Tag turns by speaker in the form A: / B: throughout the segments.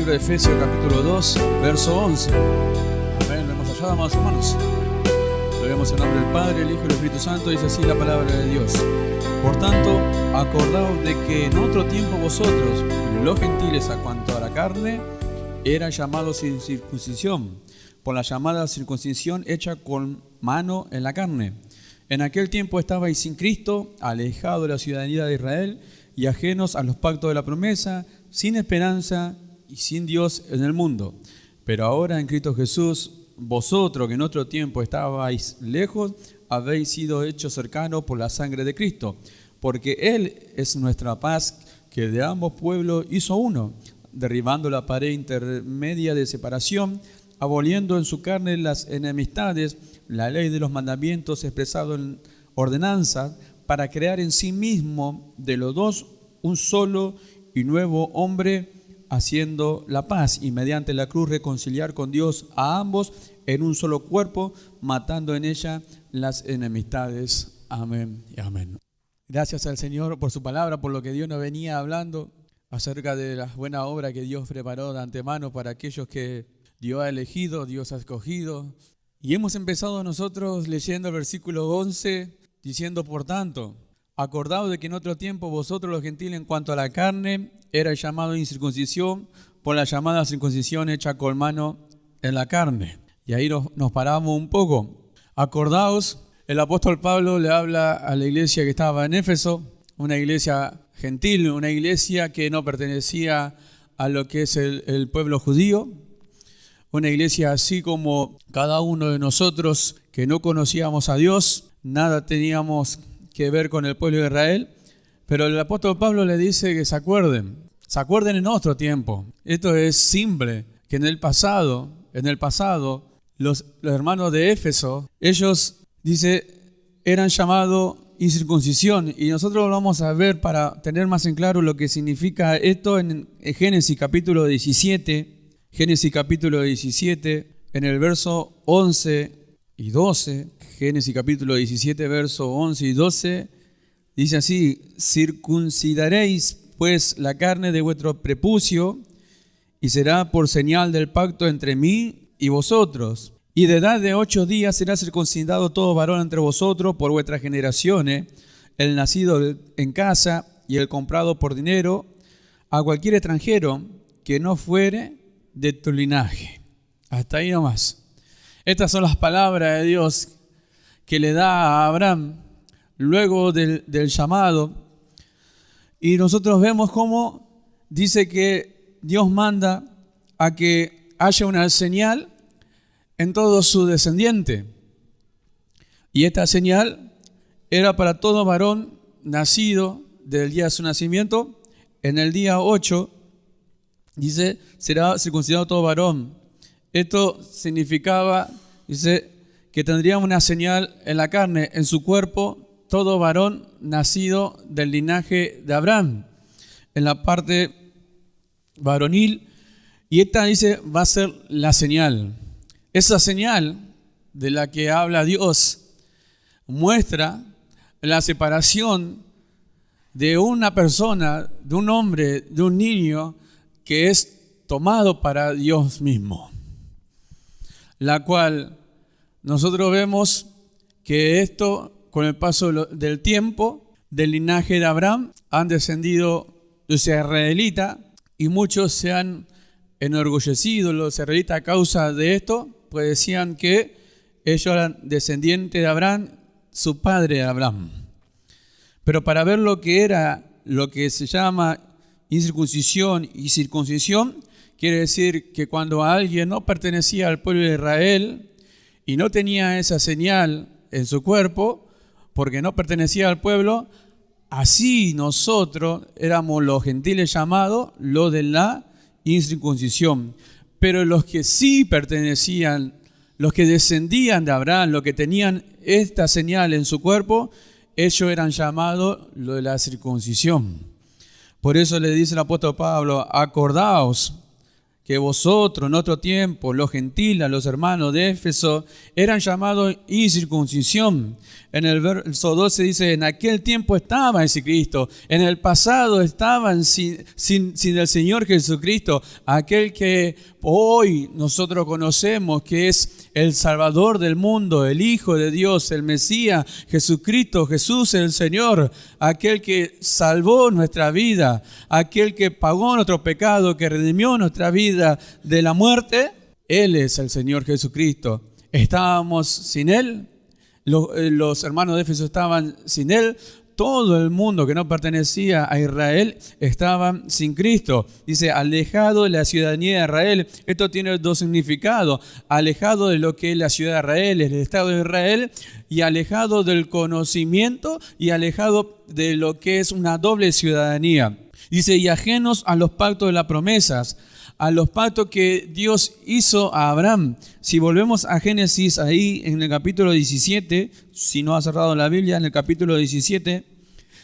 A: libro de Efesios capítulo 2, verso 11. Amén, lo hemos hallado, amados hermanos. Lo vemos en nombre del Padre, el Hijo y el Espíritu Santo. Dice así la palabra de Dios. Por tanto, acordaos de que en otro tiempo vosotros, los gentiles a cuanto a la carne, eran llamados sin circuncisión, por la llamada circuncisión hecha con mano en la carne. En aquel tiempo estabais sin Cristo, alejados de la ciudadanía de Israel y ajenos a los pactos de la promesa, sin esperanza y sin Dios en el mundo. Pero ahora en Cristo Jesús, vosotros que en otro tiempo estabais lejos, habéis sido hechos cercanos por la sangre de Cristo, porque Él es nuestra paz, que de ambos pueblos hizo uno, derribando la pared intermedia de separación, aboliendo en su carne las enemistades, la ley de los mandamientos expresado en ordenanzas, para crear en sí mismo de los dos un solo y nuevo hombre, haciendo la paz, y mediante la cruz reconciliar con Dios a ambos en un solo cuerpo, matando en ella las enemistades. Amén y amén. Gracias al Señor por su palabra, por lo que Dios nos venía hablando acerca de la buena obra que Dios preparó de antemano para aquellos que Dios ha elegido, Dios ha escogido. Y hemos empezado nosotros leyendo el versículo 11, diciendo: por tanto, acordaos de que en otro tiempo vosotros los gentiles en cuanto a la carne erais llamados incircuncisión por la llamada circuncisión hecha con mano en la carne. Y ahí nos paramos un poco. Acordaos, el apóstol Pablo le habla a la iglesia que estaba en Éfeso, una iglesia gentil, una iglesia que no pertenecía a lo que es el pueblo judío, una iglesia así como cada uno de nosotros que no conocíamos a Dios, nada teníamos que ver con el pueblo de Israel, pero el apóstol Pablo le dice que se acuerden en otro tiempo. Esto es simple, que en el pasado, los hermanos de Éfeso, ellos, dice, eran llamados incircuncisión, y nosotros lo vamos a ver para tener más en claro lo que significa esto en Génesis capítulo 17, en el verso 11 y 12, Génesis capítulo 17, verso 11 y 12, dice así: circuncidaréis pues la carne de vuestro prepucio, y será por señal del pacto entre mí y vosotros. Y de edad de 8 días será circuncidado todo varón entre vosotros por vuestras generaciones, el nacido en casa y el comprado por dinero, a cualquier extranjero que no fuere de tu linaje. Hasta ahí nomás. Estas son las palabras de Dios que le da a Abraham luego del llamado. Y nosotros vemos cómo dice que Dios manda a que haya una señal en todo su descendiente. Y esta señal era para todo varón nacido del día de su nacimiento. En el día 8, dice, será circuncidado todo varón. Esto significaba, dice, que tendría una señal en la carne, en su cuerpo, todo varón nacido del linaje de Abraham, en la parte varonil. Y esta, dice, va a ser la señal. Esa señal de la que habla Dios muestra la separación de una persona, de un hombre, de un niño que es tomado para Dios mismo, la cual nosotros vemos que esto, con el paso del tiempo, del linaje de Abraham, han descendido los israelitas, y muchos se han enorgullecido, los israelitas, a causa de esto, pues decían que ellos eran descendientes de Abraham, su padre Abraham. Pero para ver lo que era, lo que se llama incircuncisión y circuncisión, quiere decir que cuando alguien no pertenecía al pueblo de Israel y no tenía esa señal en su cuerpo, porque no pertenecía al pueblo, así nosotros éramos los gentiles llamados los de la incircuncisión. Pero los que sí pertenecían, los que descendían de Abraham, los que tenían esta señal en su cuerpo, ellos eran llamados los de la circuncisión. Por eso le dice el apóstol Pablo: acordaos que vosotros en otro tiempo, los gentiles, los hermanos de Éfeso, eran llamados incircuncisión. En el verso 12 dice, en aquel tiempo estaban sin Cristo, en el pasado estaban sin el Señor Jesucristo, aquel que hoy nosotros conocemos que es el Salvador del mundo, el Hijo de Dios, el Mesías, Jesucristo, Jesús el Señor, aquel que salvó nuestra vida, aquel que pagó nuestro pecado, que redimió nuestra vida de la muerte. Él es el Señor Jesucristo. Estábamos sin Él. Los hermanos de Éfeso estaban sin Él. Todo el mundo que no pertenecía a Israel estaba sin Cristo. Dice, alejado de la ciudadanía de Israel. Esto tiene dos significados. Alejado de lo que es la ciudad de Israel, el Estado de Israel, y alejado del conocimiento y alejado de lo que es una doble ciudadanía. Dice, y ajenos a los pactos de las promesas, a los pactos que Dios hizo a Abraham. Si volvemos a Génesis, ahí en el capítulo 17, si no ha cerrado la Biblia, en el capítulo 17,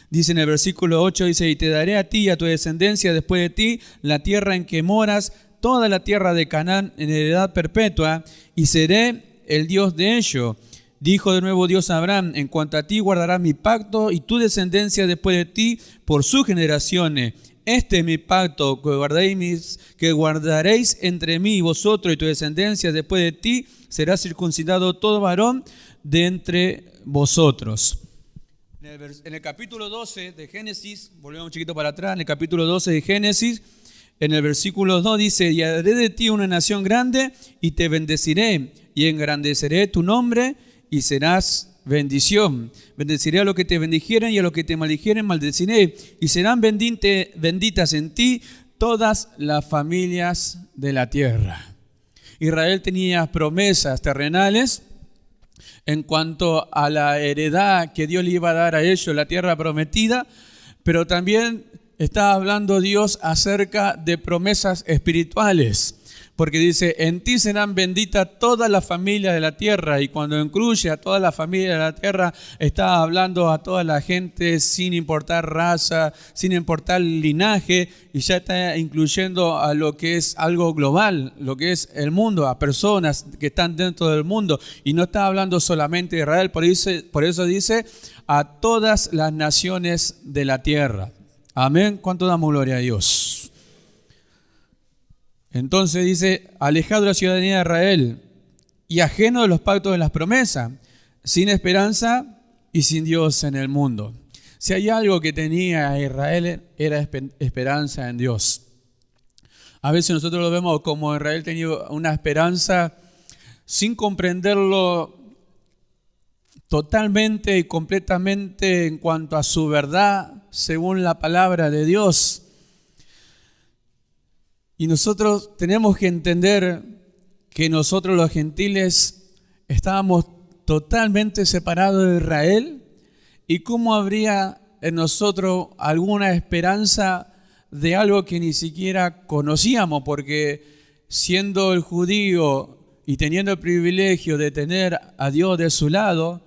A: dice en el versículo 8, dice, y te daré a ti y a tu descendencia después de ti la tierra en que moras, toda la tierra de Canaán en heredad perpetua, y seré el Dios de ellos. Dijo de nuevo Dios a Abraham, en cuanto a ti guardarás mi pacto y tu descendencia después de ti por sus generaciones. Este es mi pacto que guardaréis entre mí y vosotros y tu descendencia después de ti. Será circuncidado todo varón de entre vosotros. En el capítulo 12 de Génesis, volvemos un chiquito para atrás, en el capítulo 12 de Génesis, en el versículo 2 dice, y haré de ti una nación grande y te bendeciré y engrandeceré tu nombre y serás bendición. Bendeciré a los que te bendijeren y a los que te maldijeren maldeciré. Y serán benditas en ti todas las familias de la tierra. Israel tenía promesas terrenales en cuanto a la heredad que Dios le iba a dar a ellos, la tierra prometida, pero también está hablando Dios acerca de promesas espirituales. Porque dice, en ti serán benditas todas las familias de la tierra. Y cuando incluye a todas las familias de la tierra, está hablando a toda la gente sin importar raza, sin importar linaje. Y ya está incluyendo a lo que es algo global, lo que es el mundo, a personas que están dentro del mundo. Y no está hablando solamente de Israel, por eso dice a todas las naciones de la tierra. Amén. ¿Cuánto damos gloria a Dios? Entonces dice, alejado de la ciudadanía de Israel y ajeno de los pactos de las promesas, sin esperanza y sin Dios en el mundo. Si hay algo que tenía Israel, era esperanza en Dios. A veces nosotros lo vemos como Israel tenía una esperanza sin comprenderlo totalmente y completamente en cuanto a su verdad, según la palabra de Dios. Y nosotros tenemos que entender que nosotros los gentiles estábamos totalmente separados de Israel y cómo habría en nosotros alguna esperanza de algo que ni siquiera conocíamos, porque siendo el judío y teniendo el privilegio de tener a Dios de su lado,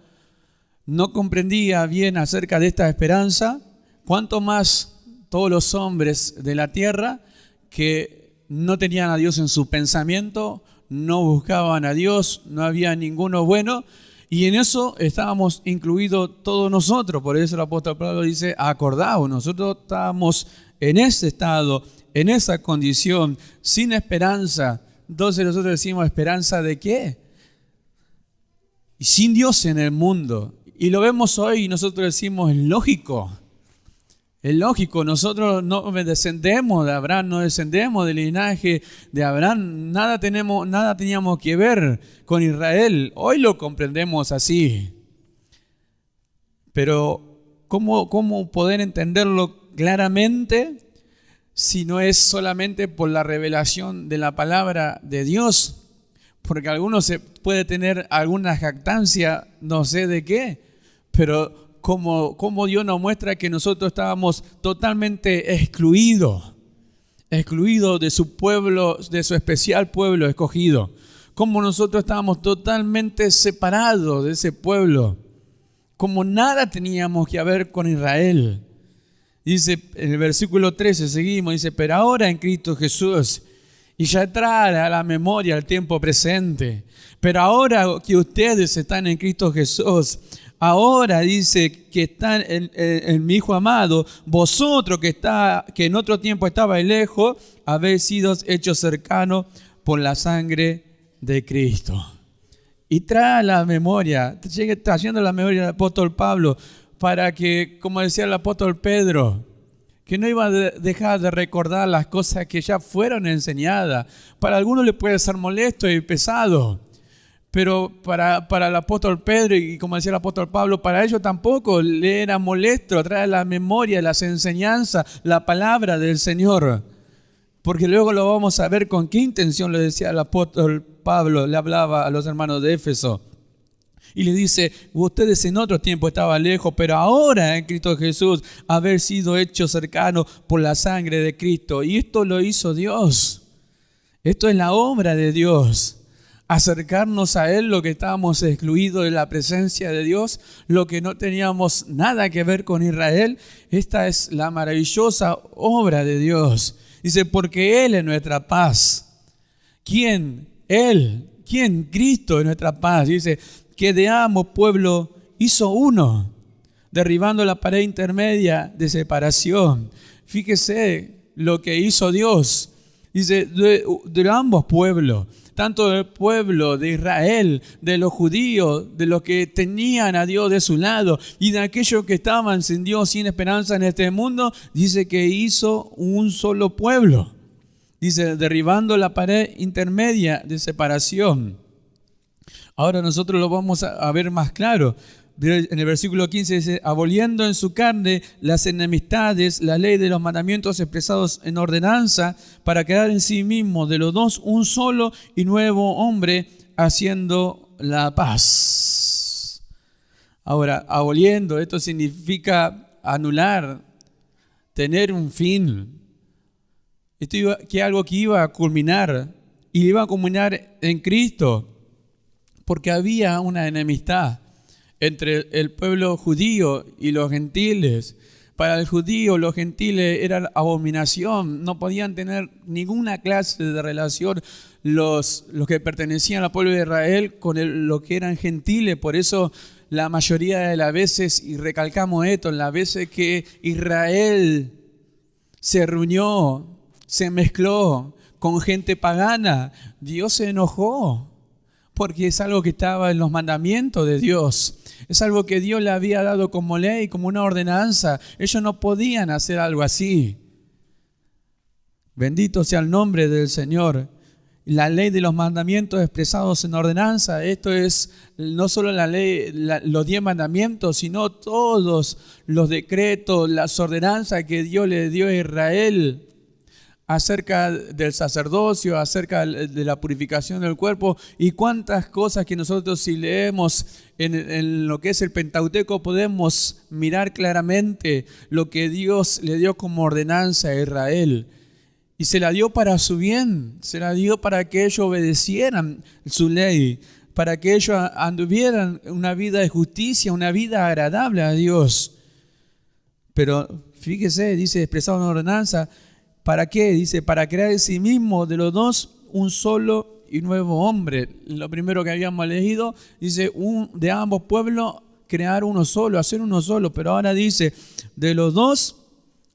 A: no comprendía bien acerca de esta esperanza, cuanto más todos los hombres de la tierra que no tenían a Dios en su pensamiento, no buscaban a Dios, no había ninguno bueno, y en eso estábamos incluidos todos nosotros. Por eso el apóstol Pablo dice, acordaos, nosotros estábamos en ese estado, en esa condición, sin esperanza. Entonces nosotros decimos, ¿esperanza de qué? Y sin Dios en el mundo. Y lo vemos hoy y nosotros decimos, es lógico. Es lógico, nosotros no descendemos de Abraham, no descendemos del linaje de Abraham, nada teníamos que ver con Israel. Hoy lo comprendemos así. Pero ¿cómo poder entenderlo claramente si no es solamente por la revelación de la palabra de Dios? Porque algunos se puede tener alguna jactancia, no sé de qué, pero como Dios nos muestra que nosotros estábamos totalmente excluidos de su pueblo, de su especial pueblo escogido. Como nosotros estábamos totalmente separados de ese pueblo. Como nada teníamos que ver con Israel. Dice en el versículo 13, seguimos, dice, pero ahora en Cristo Jesús, y ya trae a la memoria el tiempo presente. Pero ahora que ustedes están en Cristo Jesús, ahora dice que están en mi Hijo amado, vosotros que en otro tiempo estabais lejos, habéis sido hechos cercanos por la sangre de Cristo. Y trae a la memoria, sigue trayendo a la memoria del apóstol Pablo, para que, como decía el apóstol Pedro, que no iba a dejar de recordar las cosas que ya fueron enseñadas. Para algunos les puede ser molesto y pesado, pero para el apóstol Pedro y como decía el apóstol Pablo, para ellos tampoco le era molesto traer a la memoria las enseñanzas, la palabra del Señor. Porque luego lo vamos a ver con qué intención le decía el apóstol Pablo, le hablaba a los hermanos de Éfeso. Y le dice, ustedes en otro tiempo estaban lejos, pero ahora en Cristo Jesús haber sido hechos cercanos por la sangre de Cristo. Y esto lo hizo Dios. Esto es la obra de Dios. Acercarnos a Él, lo que estábamos excluidos de la presencia de Dios, lo que no teníamos nada que ver con Israel. Esta es la maravillosa obra de Dios. Dice, porque Él es nuestra paz. ¿Quién? Él. ¿Quién? Cristo es nuestra paz. Dice, que de ambos pueblos hizo uno, derribando la pared intermedia de separación. Fíjese lo que hizo Dios. Dice, de ambos pueblos, tanto del pueblo de Israel, de los judíos, de los que tenían a Dios de su lado, y de aquellos que estaban sin Dios, sin esperanza en este mundo, dice que hizo un solo pueblo. Dice, derribando la pared intermedia de separación. Ahora nosotros lo vamos a ver más claro. En el versículo 15 dice, aboliendo en su carne las enemistades, la ley de los mandamientos expresados en ordenanza, para crear en sí mismo de los dos un solo y nuevo hombre, haciendo la paz. Ahora, aboliendo, esto significa anular, tener un fin. Esto que algo que iba a culminar, y iba a culminar en Cristo. Porque había una enemistad entre el pueblo judío y los gentiles. Para el judío, los gentiles eran abominación, no podían tener ninguna clase de relación los que pertenecían al pueblo de Israel con lo que eran gentiles. Por eso la mayoría de las veces, y recalcamos esto, las veces que Israel se reunió, se mezcló con gente pagana, Dios se enojó. Porque es algo que estaba en los mandamientos de Dios. Es algo que Dios le había dado como ley, como una ordenanza. Ellos no podían hacer algo así. Bendito sea el nombre del Señor. La ley de los mandamientos expresados en ordenanza. Esto es no solo la ley, los 10 mandamientos, sino todos los decretos, las ordenanzas que Dios le dio a Israel acerca del sacerdocio, acerca de la purificación del cuerpo, y cuántas cosas que nosotros, si leemos en lo que es el Pentateuco, podemos mirar claramente lo que Dios le dio como ordenanza a Israel. Y se la dio para su bien, se la dio para que ellos obedecieran su ley, para que ellos anduvieran una vida de justicia, una vida agradable a Dios. Pero fíjese, dice, expresado en ordenanza, ¿para qué? Dice, para crear en sí mismo de los dos un solo y nuevo hombre. Lo primero que habíamos leído, dice, de ambos pueblos crear uno solo, hacer uno solo. Pero ahora dice, de los dos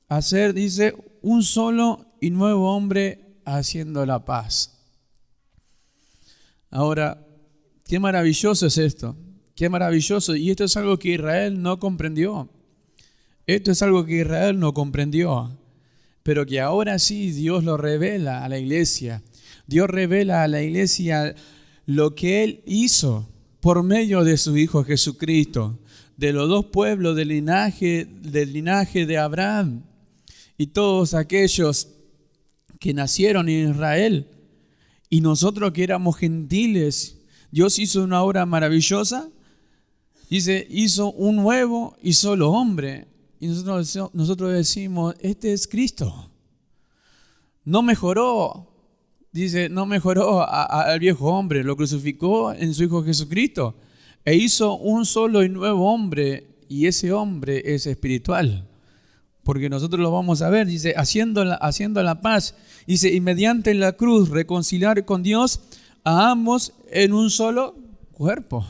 A: hacer, dice, un solo y nuevo hombre haciendo la paz. Ahora, qué maravilloso es esto. Qué maravilloso. Y esto es algo que Israel no comprendió. Esto es algo que Israel no comprendió. Pero que ahora sí Dios lo revela a la iglesia. Dios revela a la iglesia lo que Él hizo por medio de su Hijo Jesucristo, de los dos pueblos del linaje de Abraham y todos aquellos que nacieron en Israel. Y nosotros que éramos gentiles, Dios hizo una obra maravillosa. Dice, hizo un nuevo y solo hombre. Y nosotros decimos, este es Cristo. No mejoró, dice, no mejoró al viejo hombre, lo crucificó en su Hijo Jesucristo. E hizo un solo y nuevo hombre, y ese hombre es espiritual. porque nosotros lo vamos a ver, dice, haciendo la paz, dice, y mediante la cruz reconciliar con Dios a ambos en un solo cuerpo.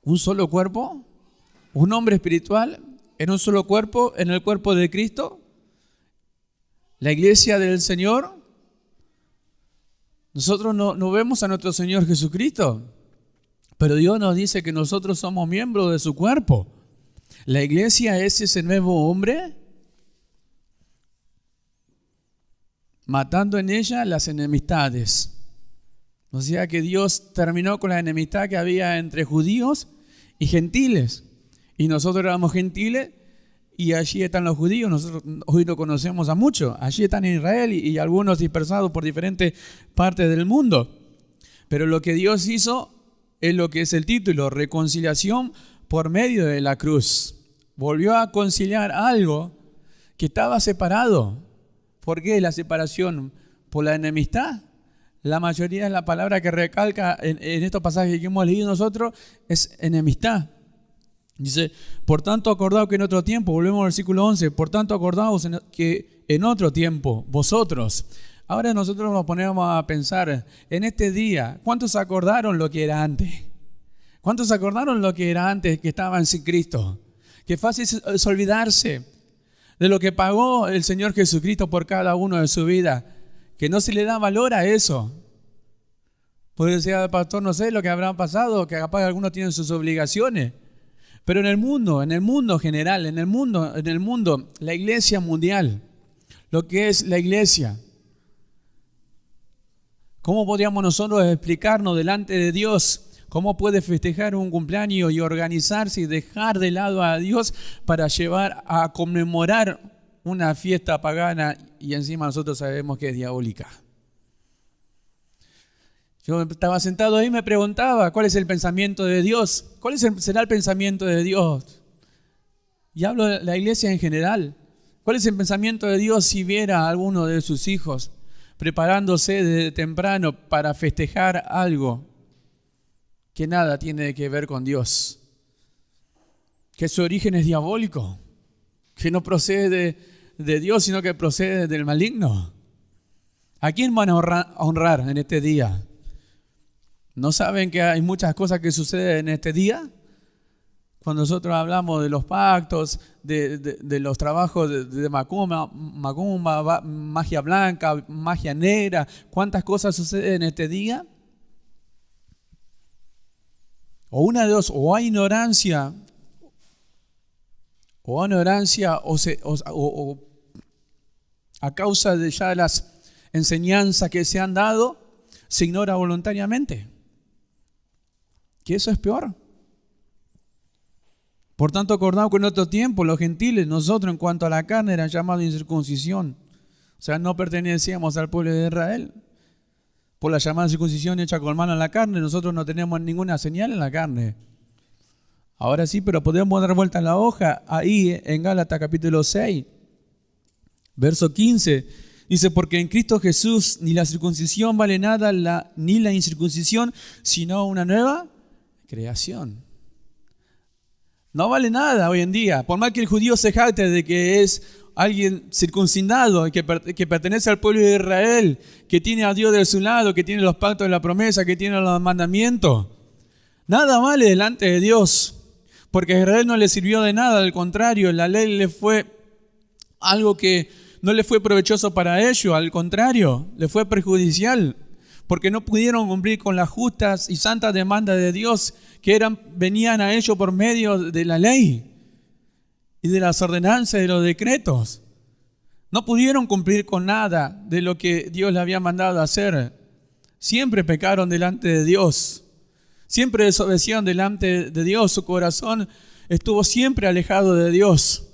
A: ¿Un solo cuerpo? ¿Un hombre espiritual en un solo cuerpo, en el cuerpo de Cristo? ¿La iglesia del Señor? Nosotros no vemos a nuestro Señor Jesucristo, pero Dios nos dice que nosotros somos miembros de su cuerpo. ¿La iglesia es ese nuevo hombre? Matando en ella las enemistades. O sea que Dios terminó con la enemistad que había entre judíos y gentiles. Y nosotros éramos gentiles y allí están los judíos. Nosotros hoy lo conocemos a muchos. Allí están en Israel y algunos dispersados por diferentes partes del mundo. Pero lo que Dios hizo es lo que es el título, reconciliación por medio de la cruz. Volvió a conciliar algo que estaba separado. ¿Por qué la separación? ¿Por la enemistad? La mayoría de la palabra que recalca en estos pasajes que hemos leído nosotros es enemistad. Dice, por tanto acordaos que en otro tiempo, volvemos al versículo 11, por tanto acordaos que en otro tiempo, vosotros. Ahora nosotros nos ponemos a pensar, en este día, ¿cuántos acordaron lo que era antes? ¿Cuántos acordaron lo que era antes que estaban sin Cristo? Qué fácil es olvidarse de lo que pagó el Señor Jesucristo por cada uno de su vida, que no se le da valor a eso. Porque decía el pastor, no sé lo que habrá pasado, que capaz algunos tienen sus obligaciones. Pero en el mundo general, en el mundo, la iglesia mundial, lo que es la iglesia, ¿cómo podríamos nosotros explicarnos delante de Dios? ¿Cómo puede festejar un cumpleaños y organizarse y dejar de lado a Dios para llevar a conmemorar una fiesta pagana y encima nosotros sabemos que es diabólica? Yo estaba sentado ahí y me preguntaba, ¿cuál es el pensamiento de Dios? ¿Cuál será el pensamiento de Dios? Y hablo de la iglesia en general. ¿Cuál es el pensamiento de Dios si viera a alguno de sus hijos preparándose desde temprano para festejar algo que nada tiene que ver con Dios? Que su origen es diabólico, que no procede de Dios, sino que procede del maligno. ¿A quién van a honrar en este día? ¿No saben que hay muchas cosas que suceden en este día? Cuando nosotros hablamos de los pactos, de los trabajos de macumba, magia blanca, magia negra, ¿cuántas cosas suceden en este día? O una de dos, o hay ignorancia, o a causa de ya las enseñanzas que se han dado, se ignora voluntariamente. Que eso es peor. Por tanto, acordamos que en otro tiempo los gentiles, nosotros en cuanto a la carne, eran llamados incircuncisión. O sea, no pertenecíamos al pueblo de Israel. Por la llamada circuncisión hecha con mano en la carne, nosotros no tenemos ninguna señal en la carne. Ahora sí, pero podemos dar vuelta a la hoja ahí en Gálatas capítulo 6, verso 15. Dice, porque en Cristo Jesús ni la circuncisión vale nada, ni la incircuncisión, sino una nueva creación. No vale nada hoy en día. Por más que el judío se jacte de que es alguien circuncidado, que pertenece al pueblo de Israel, que tiene a Dios de su lado, que tiene los pactos de la promesa, que tiene los mandamientos, nada vale delante de Dios. Porque a Israel no le sirvió de nada, al contrario, la ley le fue algo que no le fue provechoso para ellos, al contrario, le fue perjudicial, porque no pudieron cumplir con las justas y santas demandas de Dios que venían a ellos por medio de la ley y de las ordenanzas y de los decretos. No pudieron cumplir con nada de lo que Dios les había mandado hacer. Siempre pecaron delante de Dios, siempre desobedecieron delante de Dios, su corazón estuvo siempre alejado de Dios.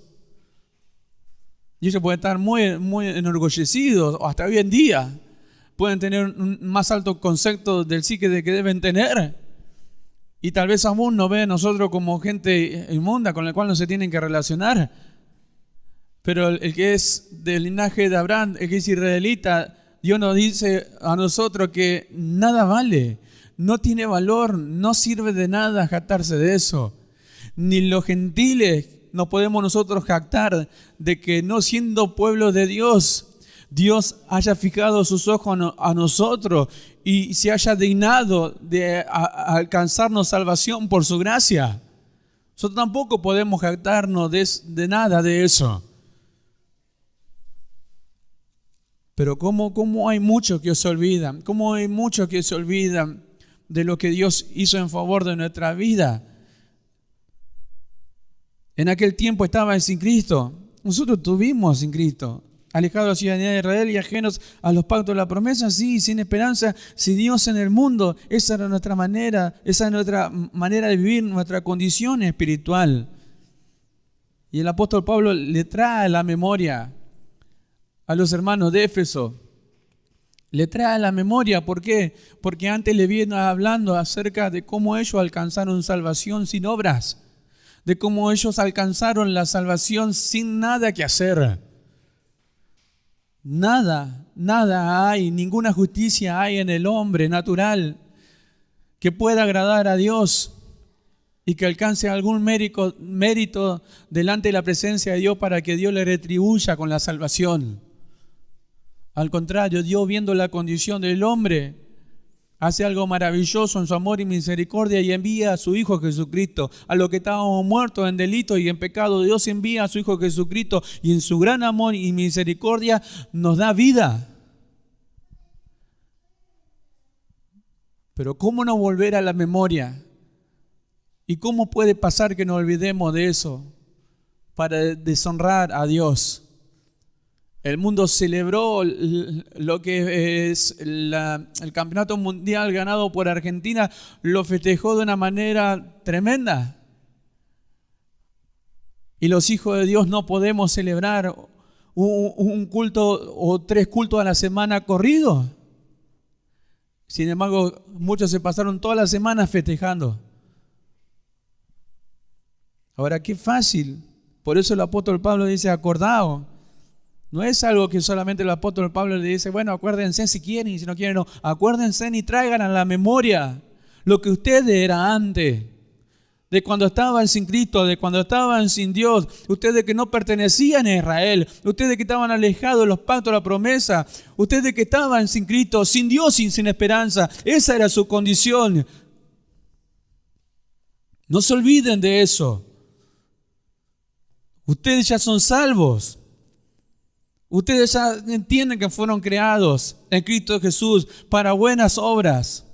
A: Y ellos pueden estar muy, muy enorgullecidos, o hasta hoy en día pueden tener un más alto concepto del sí que deben tener. Y tal vez aún nos ven a nosotros como gente inmunda con la cual no se tienen que relacionar. Pero el que es del linaje de Abraham, el que es israelita, Dios nos dice a nosotros que nada vale, no tiene valor, no sirve de nada jactarse de eso. Ni los gentiles nos podemos nosotros jactar de que no siendo pueblo de Dios, Dios haya fijado sus ojos a nosotros y se haya dignado de alcanzarnos salvación por su gracia? Nosotros tampoco podemos jactarnos de nada de eso. Pero ¿cómo hay muchos que se olvidan? ¿Cómo hay muchos que se olvidan de lo que Dios hizo en favor de nuestra vida? En aquel tiempo estaban sin Cristo. Nosotros estuvimos sin Cristo, alejados de la ciudadanía de Israel y ajenos a los pactos de la promesa, sí, sin esperanza, sin Dios en el mundo. Esa era nuestra manera de vivir, nuestra condición espiritual. Y el apóstol Pablo le trae a la memoria a los hermanos de Éfeso. Le trae a la memoria, ¿por qué? Porque antes le viene hablando acerca de cómo ellos alcanzaron salvación sin obras, de cómo ellos alcanzaron la salvación sin nada que hacer. Nada hay, ninguna justicia hay en el hombre natural que pueda agradar a Dios y que alcance algún mérito delante de la presencia de Dios para que Dios le retribuya con la salvación. Al contrario, Dios, viendo la condición del hombre, hace algo maravilloso en su amor y misericordia y envía a su Hijo Jesucristo. A los que estábamos muertos en delito y en pecado, Dios envía a su Hijo Jesucristo y en su gran amor y misericordia nos da vida. Pero ¿cómo no volver a la memoria? ¿Y cómo puede pasar que nos olvidemos de eso para deshonrar a Dios? El mundo celebró lo que es el campeonato mundial ganado por Argentina, lo festejó de una manera tremenda. Y los hijos de Dios no podemos celebrar un culto o 3 cultos a la semana corridos. Sin embargo, muchos se pasaron toda la semana festejando. Ahora, qué fácil. Por eso el apóstol Pablo dice, acordaos. No es algo que solamente el apóstol Pablo le dice, bueno, acuérdense si quieren y si no quieren, no. Acuérdense y traigan a la memoria lo que ustedes eran antes. De cuando estaban sin Cristo, de cuando estaban sin Dios, ustedes que no pertenecían a Israel, ustedes que estaban alejados de los pactos de la promesa, ustedes que estaban sin Cristo, sin Dios y sin esperanza. Esa era su condición. No se olviden de eso. Ustedes ya son salvos. Ustedes ya entienden que fueron creados en Cristo Jesús para buenas obras.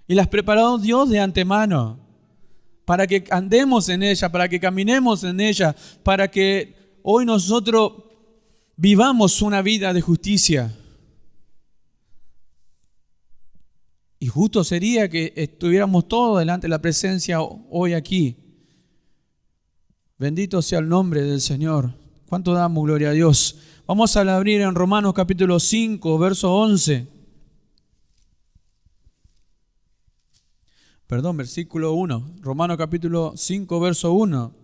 A: Y las preparó Dios de antemano para que andemos en ella, para que caminemos en ella, para que hoy nosotros vivamos una vida de justicia. Y justo sería que estuviéramos todos delante de la presencia hoy aquí. Bendito sea el nombre del Señor. ¿Cuánto damos gloria a Dios? Vamos a abrir en Romanos capítulo 5, verso 11. Versículo 1. Romanos capítulo 5, verso 1.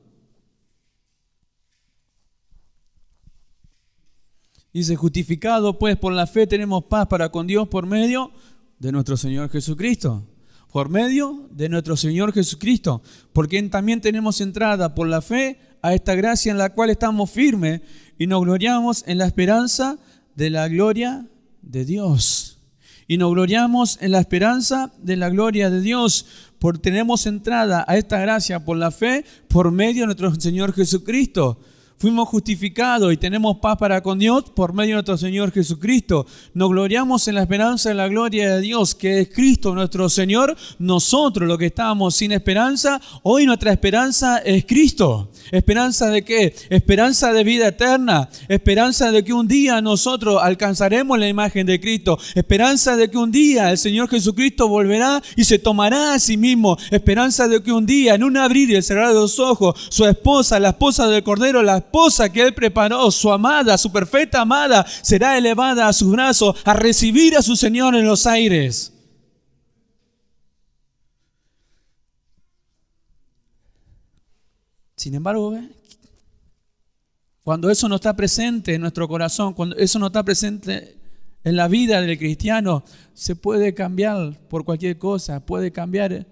A: Dice, justificado pues por la fe tenemos paz para con Dios por medio de nuestro Señor Jesucristo. Por medio de nuestro Señor Jesucristo. Porque también tenemos entrada por la fe a esta gracia en la cual estamos firmes y nos gloriamos en la esperanza de la gloria de Dios. Y nos gloriamos en la esperanza de la gloria de Dios, porque tenemos entrada a esta gracia por la fe, por medio de nuestro Señor Jesucristo. Fuimos justificados y tenemos paz para con Dios por medio de nuestro Señor Jesucristo. Nos gloriamos en la esperanza de la gloria de Dios, que es Cristo nuestro Señor. Nosotros, los que estábamos sin esperanza, hoy nuestra esperanza es Cristo. ¿Esperanza de qué? Esperanza de vida eterna. Esperanza de que un día nosotros alcanzaremos la imagen de Cristo. Esperanza de que un día el Señor Jesucristo volverá y se tomará a sí mismo. Esperanza de que un día, en un abrir y el cerrar de los ojos, su esposa, la esposa del Cordero, la esposa que Él preparó, su amada, su perfecta amada, será elevada a sus brazos a recibir a su Señor en los aires. Sin embargo, cuando eso no está presente en nuestro corazón, cuando eso no está presente en la vida del cristiano, se puede cambiar por cualquier cosa, puede cambiar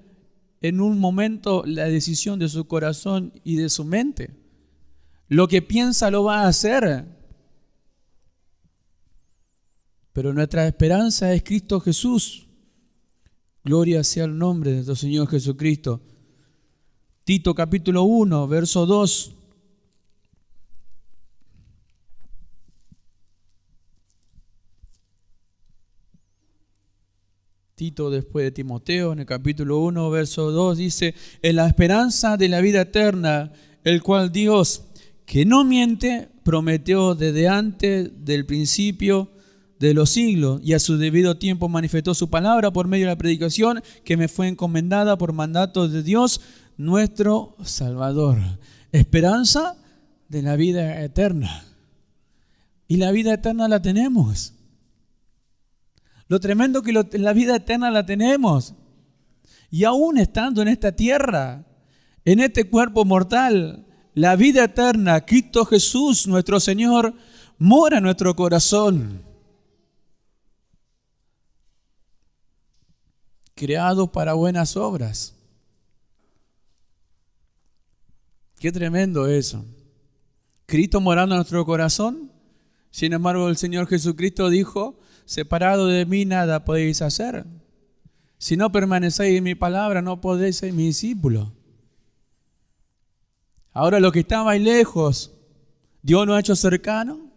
A: en un momento la decisión de su corazón y de su mente. Lo que piensa lo va a hacer. Pero nuestra esperanza es Cristo Jesús. Gloria sea el nombre de nuestro Señor Jesucristo. Tito capítulo 1, verso 2. Tito después de Timoteo, en el capítulo 1, verso 2, dice: en la esperanza de la vida eterna, el cual Dios, que no miente, prometió desde antes del principio de los siglos, y a su debido tiempo manifestó su palabra por medio de la predicación que me fue encomendada por mandato de Dios, nuestro Salvador. Esperanza de la vida eterna. Y la vida eterna la tenemos. Lo tremendo que la vida eterna la tenemos. Y aún estando en esta tierra, en este cuerpo mortal, la vida eterna, Cristo Jesús, nuestro Señor, mora en nuestro corazón. Creado para buenas obras. Qué tremendo eso. Cristo morando en nuestro corazón. Sin embargo, el Señor Jesucristo dijo: separado de mí nada podéis hacer. Si no permanecéis en mi palabra, no podéis ser mi discípulo. Ahora, lo que estabais lejos, Dios nos ha hecho cercano.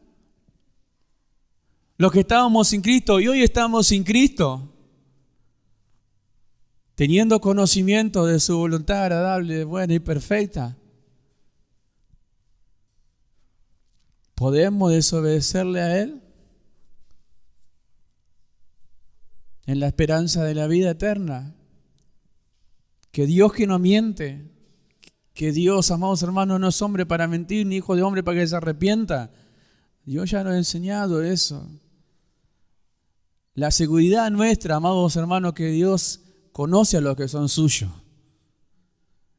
A: Los que estábamos sin Cristo y hoy estamos sin Cristo, teniendo conocimiento de su voluntad agradable, buena y perfecta, ¿podemos desobedecerle a Él? En la esperanza de la vida eterna. Que Dios, que no miente, que Dios, amados hermanos, no es hombre para mentir, ni hijo de hombre para que se arrepienta. Dios ya nos ha enseñado eso. La seguridad nuestra, amados hermanos, que Dios conoce a los que son suyos.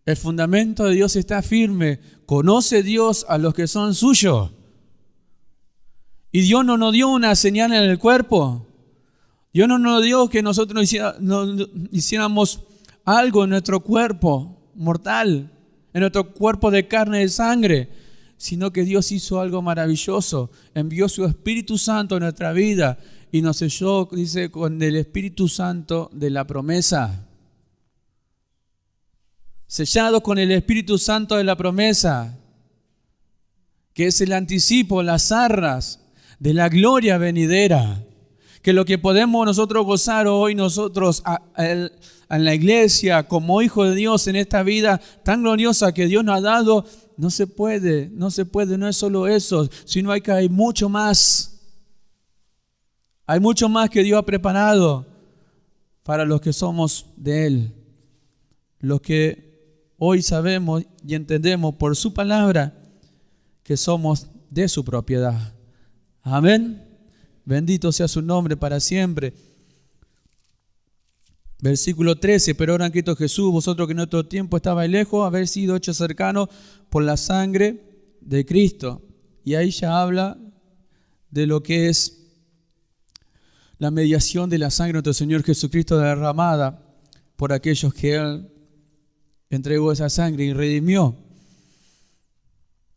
A: El fundamento de Dios está firme. Conoce Dios a los que son suyos. Y Dios no nos dio una señal en el cuerpo. Dios no nos dio que nosotros hiciéramos algo en nuestro cuerpo mortal, en nuestro cuerpo de carne y sangre, sino que Dios hizo algo maravilloso. Envió su Espíritu Santo en nuestra vida y nos selló, dice, con el Espíritu Santo de la promesa. Sellado con el Espíritu Santo de la promesa, que es el anticipo, las arras de la gloria venidera. Que lo que podemos nosotros gozar hoy, nosotros en la iglesia, como hijos de Dios en esta vida tan gloriosa que Dios nos ha dado, no se puede, no es solo eso, sino que hay mucho más. Hay mucho más que Dios ha preparado para los que somos de Él. Los que hoy sabemos y entendemos por su palabra que somos de su propiedad. Amén. Bendito sea su nombre para siempre. Versículo 13, pero ahora en Cristo Jesús, vosotros que en otro tiempo estabais lejos, habéis sido hechos cercanos por la sangre de Cristo. Y ahí ya habla de lo que es la mediación de la sangre de nuestro Señor Jesucristo derramada por aquellos que Él entregó esa sangre y redimió.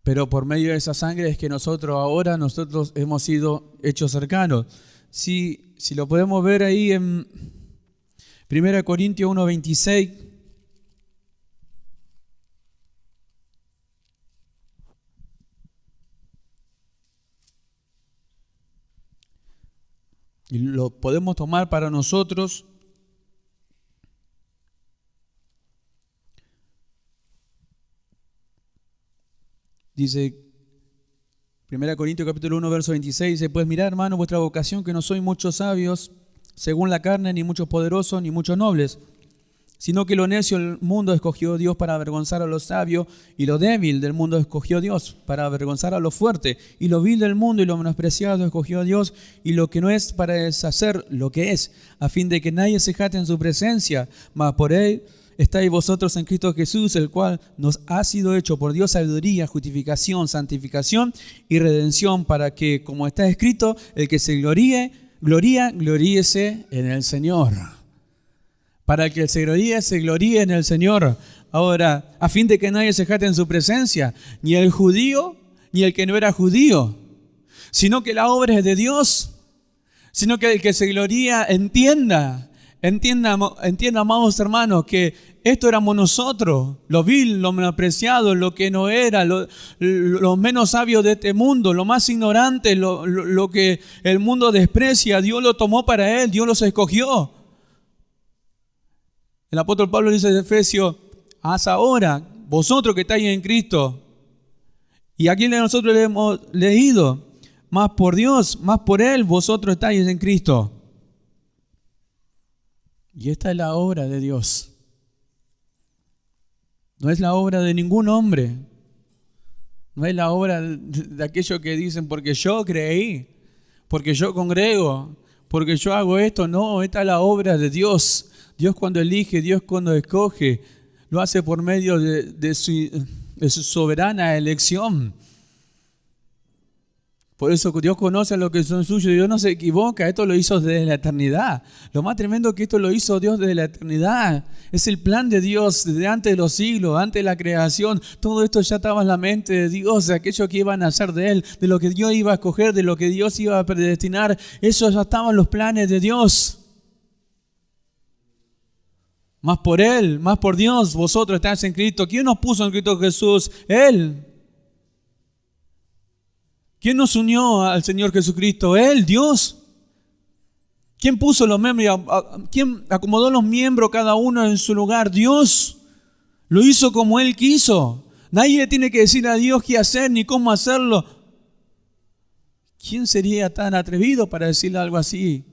A: Pero por medio de esa sangre es que nosotros hemos sido hechos cercanos. Si lo podemos ver ahí en 1 Corintios 1:26. Y lo podemos tomar para nosotros. Dice 1 Corintios capítulo 1, verso 26, dice: pues mirad, hermano, vuestra vocación, que no sois muchos sabios según la carne, ni muchos poderosos, ni muchos nobles, sino que lo necio del mundo escogió Dios para avergonzar a los sabios, y lo débil del mundo escogió Dios para avergonzar a lo fuerte, y lo vil del mundo y lo menospreciado escogió Dios, y lo que no es para deshacer lo que es, a fin de que nadie se jacte en su presencia, mas por Él estáis vosotros en Cristo Jesús, el cual nos ha sido hecho por Dios sabiduría, justificación, santificación y redención, para que, como está escrito, el que se gloríese en el Señor. Para que el se gloríe en el Señor. Ahora, a fin de que nadie se jacte en su presencia, ni el judío ni el que no era judío, sino que la obra es de Dios, sino que el que se gloría entienda, amados hermanos, que esto éramos nosotros, lo vil, lo menospreciado, lo que no era, lo menos sabio de este mundo, lo más ignorante, lo que el mundo desprecia. Dios lo tomó para Él, Dios los escogió. El apóstol Pablo dice en Efesios: haz ahora, vosotros que estáis en Cristo. Y aquí nosotros le hemos leído: más por Dios, más por Él, vosotros estáis en Cristo. Y esta es la obra de Dios. No es la obra de ningún hombre. No es la obra de aquellos que dicen porque yo creí, porque yo congrego, porque yo hago esto. No, esta es la obra de Dios. Dios cuando elige, Dios cuando escoge, lo hace por medio de su soberana elección. Por eso Dios conoce a los que son suyos. Dios no se equivoca. Esto lo hizo desde la eternidad. Lo más tremendo es que esto lo hizo Dios desde la eternidad. Es el plan de Dios desde antes de los siglos, antes de la creación. Todo esto ya estaba en la mente de Dios, de aquello que iban a hacer de Él, de lo que Dios iba a escoger, de lo que Dios iba a predestinar. Eso ya estaban en los planes de Dios. Más por Él, más por Dios, vosotros estáis en Cristo. ¿Quién nos puso en Cristo Jesús? Él. ¿Quién nos unió al Señor Jesucristo? Él, Dios. ¿Quién puso los miembros? ¿Quién acomodó los miembros cada uno en su lugar? Dios. Lo hizo como Él quiso. Nadie le tiene que decir a Dios qué hacer ni cómo hacerlo. ¿Quién sería tan atrevido para decirle algo así?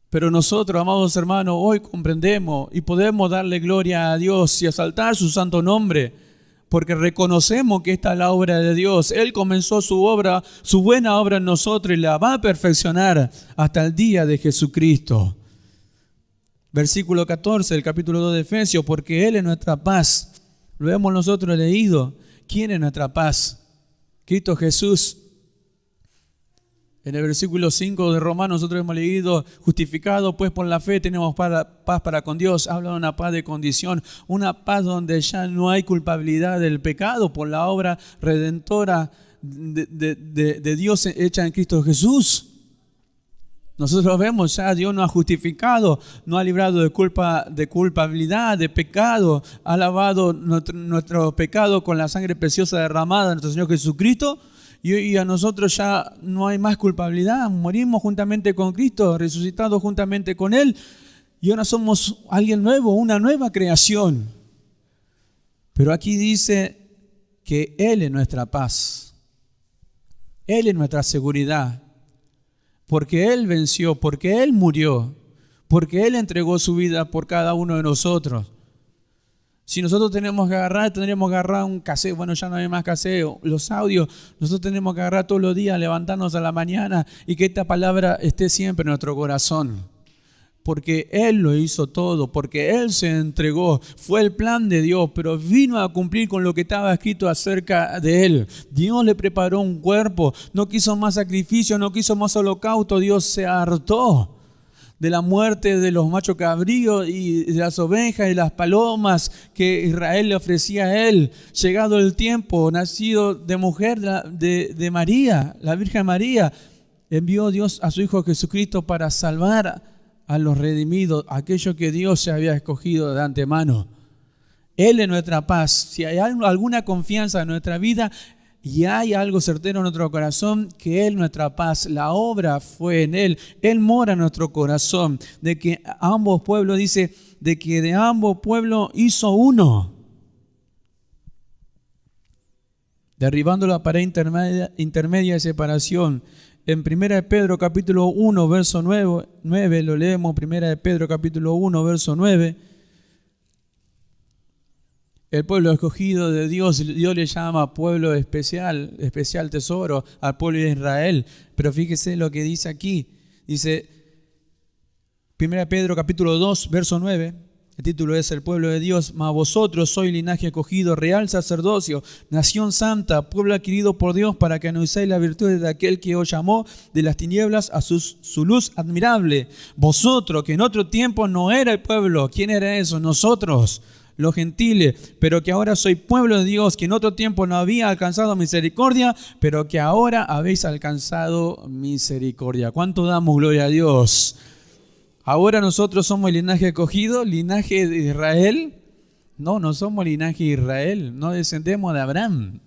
A: Pero nosotros, amados hermanos, hoy comprendemos y podemos darle gloria a Dios y exaltar su santo nombre. Porque reconocemos que esta es la obra de Dios. Él comenzó su obra, su buena obra en nosotros y la va a perfeccionar hasta el día de Jesucristo. Versículo 14 del capítulo 2 de Efesios: porque Él es nuestra paz. Lo hemos nosotros leído. ¿Quién es nuestra paz? Cristo Jesús. En el versículo 5 de Romanos nosotros hemos leído: justificado pues por la fe tenemos paz para con Dios. Habla de una paz de condición, una paz donde ya no hay culpabilidad del pecado por la obra redentora de Dios hecha en Cristo Jesús. Nosotros vemos ya, Dios nos ha justificado, nos ha librado de culpabilidad, de pecado, ha lavado nuestro pecado con la sangre preciosa derramada de nuestro Señor Jesucristo. Y a nosotros ya no hay más culpabilidad. Morimos juntamente con Cristo, resucitados juntamente con Él. Y ahora somos alguien nuevo, una nueva creación. Pero aquí dice que Él es nuestra paz. Él es nuestra seguridad. Porque Él venció, porque Él murió, porque Él entregó su vida por cada uno de nosotros. Si nosotros tendríamos que agarrar un cassette, bueno, ya no hay más cassette, los audios, nosotros tenemos que agarrar todos los días, levantarnos a la mañana y que esta palabra esté siempre en nuestro corazón. Porque Él lo hizo todo, porque Él se entregó, fue el plan de Dios, pero vino a cumplir con lo que estaba escrito acerca de Él. Dios le preparó un cuerpo, no quiso más sacrificio, no quiso más holocausto, Dios se hartó de la muerte de los machos cabríos y de las ovejas y las palomas que Israel le ofrecía a Él. Llegado el tiempo, nacido de mujer de María, la Virgen María, envió Dios a su Hijo Jesucristo para salvar a los redimidos, aquellos que Dios se había escogido de antemano. Él es nuestra paz. Si hay alguna confianza en nuestra vida y hay algo certero en nuestro corazón, que Él es nuestra paz. La obra fue en Él. Él mora en nuestro corazón. De que ambos pueblos, dice, de que de ambos pueblos hizo uno. Derribando la pared intermedia de separación. En 1 Pedro capítulo 1, verso 9, lo leemos, 1 Pedro capítulo 1, verso 9. El pueblo escogido de Dios, Dios le llama pueblo especial tesoro al pueblo de Israel. Pero fíjese lo que dice aquí. Dice 1 Pedro capítulo 2, verso 9. El título es El pueblo de Dios. Mas vosotros sois linaje escogido, real sacerdocio, nación santa, pueblo adquirido por Dios, para que anunciéis la virtud de aquel que os llamó de las tinieblas a su luz admirable. Vosotros, que en otro tiempo no era el pueblo. ¿Quién era eso? Nosotros. los gentiles, pero que ahora soy pueblo de Dios, que en otro tiempo no había alcanzado misericordia, pero que ahora habéis alcanzado misericordia. ¿Cuánto damos gloria a Dios? Ahora nosotros somos el linaje escogido, linaje de Israel. No somos linaje de Israel, no descendemos de Abraham.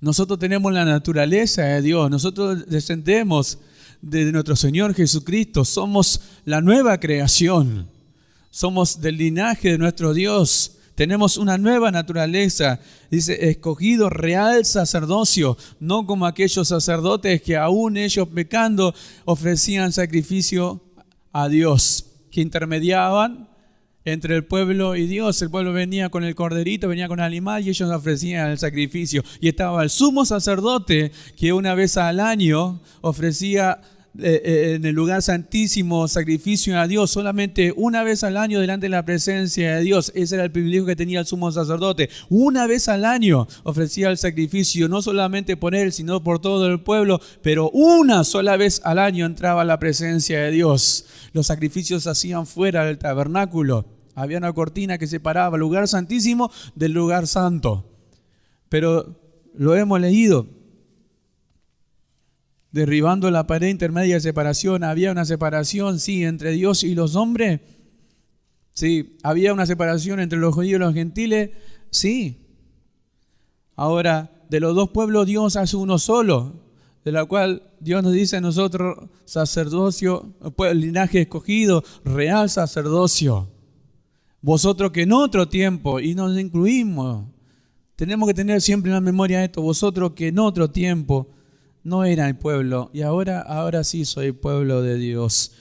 A: Nosotros tenemos la naturaleza de Dios, nosotros descendemos de nuestro Señor Jesucristo, somos la nueva creación, somos del linaje de nuestro Dios, tenemos una nueva naturaleza, dice, escogido real sacerdocio, no como aquellos sacerdotes que aún ellos pecando ofrecían sacrificio a Dios, que intermediaban entre el pueblo y Dios. El pueblo venía con el corderito, venía con el animal y ellos ofrecían el sacrificio. Y estaba el sumo sacerdote que una vez al año ofrecía en el lugar santísimo sacrificio a Dios, solamente una vez al año delante de la presencia de Dios. Ese era el privilegio que tenía el sumo sacerdote. Una vez al año ofrecía el sacrificio, no solamente por él, sino por todo el pueblo, pero una sola vez al año entraba a la presencia de Dios. Los sacrificios se hacían fuera del tabernáculo. Había una cortina que separaba el lugar santísimo del lugar santo. Pero lo hemos leído. Derribando la pared intermedia de separación, había una separación, sí, entre Dios y los hombres. Sí, había una separación entre los judíos y los gentiles. Sí. Ahora, de los dos pueblos Dios hace uno solo, de la cual Dios nos dice a nosotros sacerdocio, linaje escogido, real sacerdocio. Vosotros que en otro tiempo, y nos incluimos, tenemos que tener siempre en la memoria esto, vosotros que en otro tiempo no eran el pueblo, y ahora sí soy pueblo de Dios.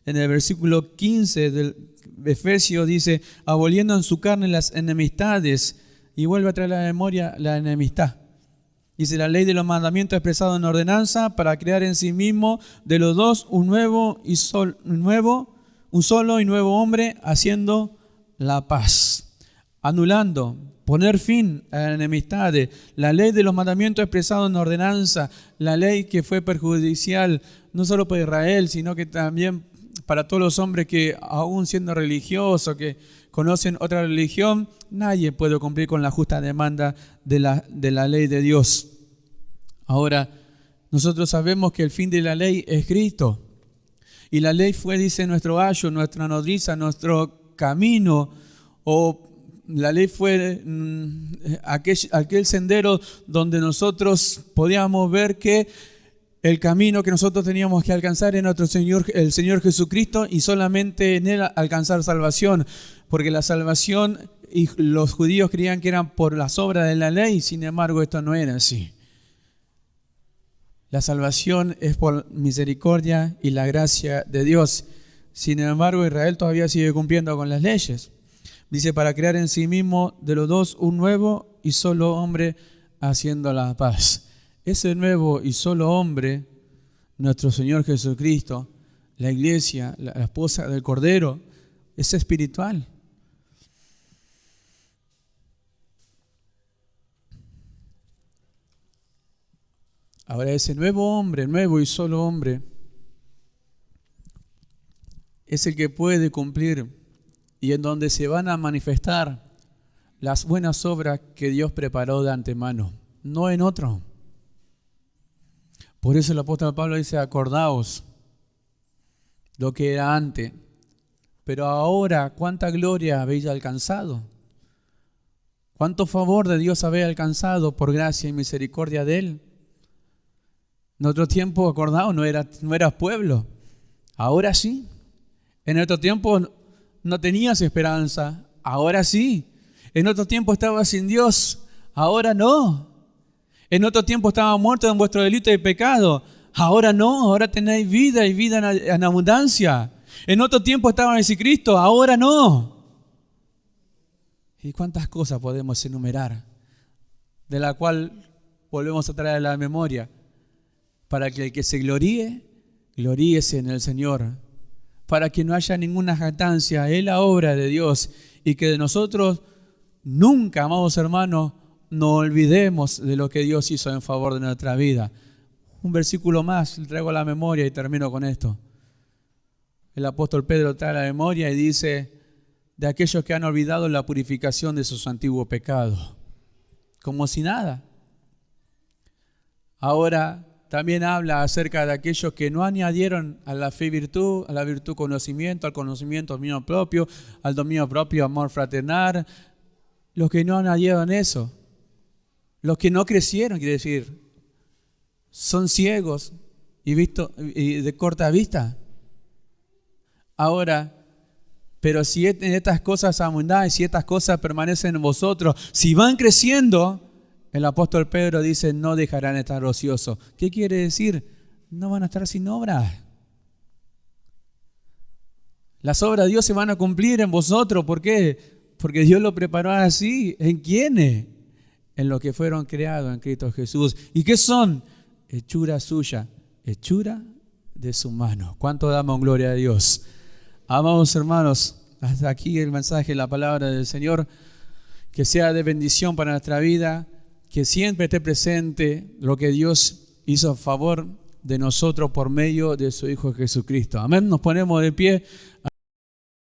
A: En el versículo 15 del Efesios dice, aboliendo en su carne las enemistades, y vuelve a traer a la memoria la enemistad. Dice, la ley de los mandamientos expresado en ordenanza para crear en sí mismo de los dos un solo y nuevo hombre, haciendo la paz, anulando, poner fin a las enemistades. La ley de los mandamientos expresado en ordenanza, la ley que fue perjudicial no solo para Israel, sino que también para todos los hombres que aún siendo religiosos, que conocen otra religión, nadie puede cumplir con la justa demanda de la ley de Dios. Ahora, nosotros sabemos que el fin de la ley es Cristo. Y la ley fue, dice, nuestro ayo, nuestra nodriza, nuestro camino, o la ley fue aquel sendero donde nosotros podíamos ver que el camino que nosotros teníamos que alcanzar era nuestro Señor, el Señor Jesucristo, y solamente en Él alcanzar salvación, porque la salvación y los judíos creían que eran por las obras de la ley, sin embargo esto no era así. La salvación es por misericordia y la gracia de Dios. Sin embargo, Israel todavía sigue cumpliendo con las leyes. Dice, para crear en sí mismo de los dos un nuevo y solo hombre, haciendo la paz. Ese nuevo y solo hombre, nuestro Señor Jesucristo, la iglesia, la esposa del Cordero, es espiritual. Ahora ese nuevo hombre, nuevo y solo hombre, es el que puede cumplir y en donde se van a manifestar las buenas obras que Dios preparó de antemano, no en otro. Por eso el apóstol Pablo dice, acordaos lo que era antes, pero ahora cuánta gloria habéis alcanzado, cuánto favor de Dios habéis alcanzado por gracia y misericordia de Él. En otro tiempo, acordaos, no eras pueblo, ahora sí. En otro tiempo no tenías esperanza, ahora sí. En otro tiempo estabas sin Dios, ahora no. En otro tiempo estabas muertos en vuestro delito y pecado, ahora no, ahora tenéis vida y vida en abundancia. En otro tiempo estabas sin Cristo, ahora no. ¿Y cuántas cosas podemos enumerar? De la cual volvemos a traer a la memoria, para que el que se gloríe, gloríese en el Señor. Para que no haya ninguna jactancia, es la obra de Dios, y que de nosotros nunca, amados hermanos, no olvidemos de lo que Dios hizo en favor de nuestra vida. Un versículo más, le traigo a la memoria y termino con esto. El apóstol Pedro trae a la memoria y dice, de aquellos que han olvidado la purificación de sus antiguos pecados, como si nada. Ahora también habla acerca de aquellos que no añadieron a la fe virtud, a la virtud conocimiento, al conocimiento dominio propio, al dominio propio amor fraternal. Los que no añadieron eso, los que no crecieron, quiere decir, son ciegos y de corta vista. Ahora, pero si en estas cosas abundáis, si estas cosas permanecen en vosotros, si van creciendo, el apóstol Pedro dice, no dejarán de estar ociosos. ¿Qué quiere decir? No van a estar sin obras. Las obras de Dios se van a cumplir en vosotros. ¿Por qué? Porque Dios lo preparó así. ¿En quiénes? En los que fueron creados en Cristo Jesús. ¿Y qué son? Hechura suya, hechura de su mano. ¿Cuánto damos gloria a Dios? Amados hermanos, hasta aquí el mensaje, la palabra del Señor. Que sea de bendición para nuestra vida. Que siempre esté presente lo que Dios hizo a favor de nosotros por medio de su Hijo Jesucristo. Amén. Nos ponemos de pie.